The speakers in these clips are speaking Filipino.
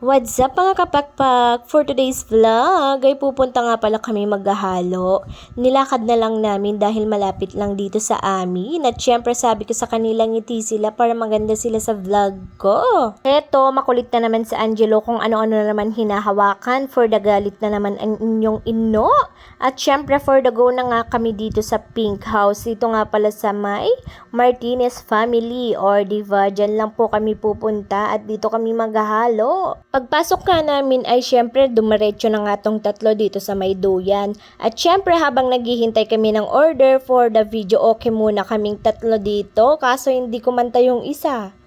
What's up mga kapakpak? For today's vlog ay pupunta nga pala kami maghahalo. Nilakad na lang namin dahil malapit lang dito sa amin. At syempre sabi ko sa kanila ngiti sila para maganda sila sa vlog ko. Eto, makulit na naman sa Angelo kung ano-ano na naman hinahawakan. For the galit na naman ang inyong ino. At syempre for the go na nga kami dito sa Pink House. Ito nga pala sa may Martinez family or diva. Dyan lang po kami pupunta at dito kami maghahalo. Pagpasok ka namin ay syempre dumiretso na nga tong tatlo dito sa may duyan. At syempre habang naghihintay kami ng order for the video, okay muna kaming tatlo dito kaso hindi kumanta yung isa.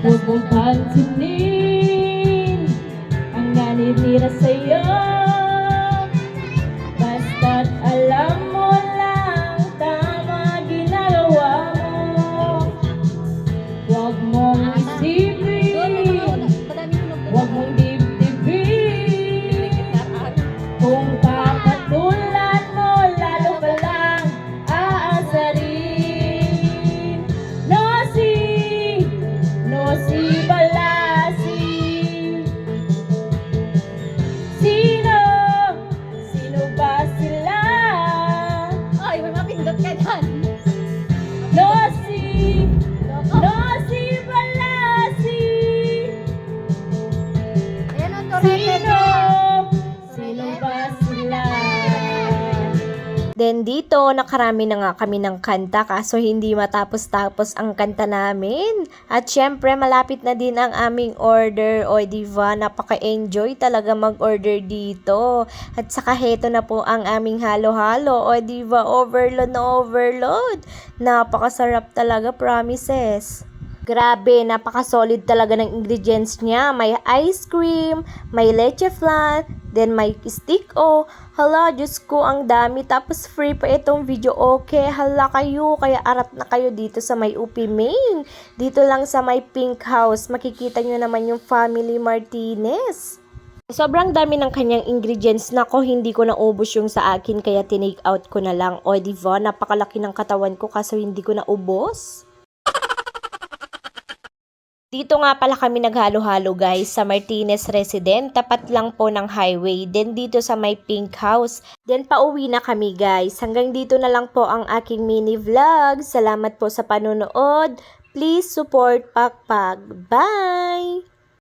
Huwag mong pansinin ang nanitira sa'yo. Basta't alam mo lang tama ginagawa mo. Huwag mong isipin, huwag mong dibdibin. Kung papatulan mo, lalo ka lang aasarin. No si Balasi. Sino ba sila? Ay, may mapindot ka dyan. No si Balasi. Ayan o, Torete. Sino ba sila? Then dito, nakarami na nga kami ng kanta kaso hindi matapos-tapos ang kanta namin. At syempre, malapit na din ang aming order. O diba, napaka-enjoy talaga mag-order dito. At saka heto na po ang aming halo-halo. O diba, overload na overload. Napakasarap talaga, promises. Grabe, napaka-solid talaga ng ingredients niya. May ice cream, may leche flan, then may stick o. Hala, Diyos ko, ang dami. Tapos free pa itong video, okay. Hala kayo, kaya arat na kayo dito sa may UP Main. Dito lang sa may Pink House. Makikita nyo naman yung Family Martinez. Sobrang dami ng kanyang ingredients. Nako, hindi ko naubos yung sa akin, kaya tinake out ko na lang. O diba, napakalaki ng katawan ko kaso hindi ko naubos. Dito nga pala kami naghalo-halo guys sa Martinez Resident, tapat lang po ng highway. Then dito sa may Pink House. Then pauwi na kami guys. Hanggang dito na lang po ang aking mini vlog. Salamat po sa panonood. Please support Pakpak. Bye!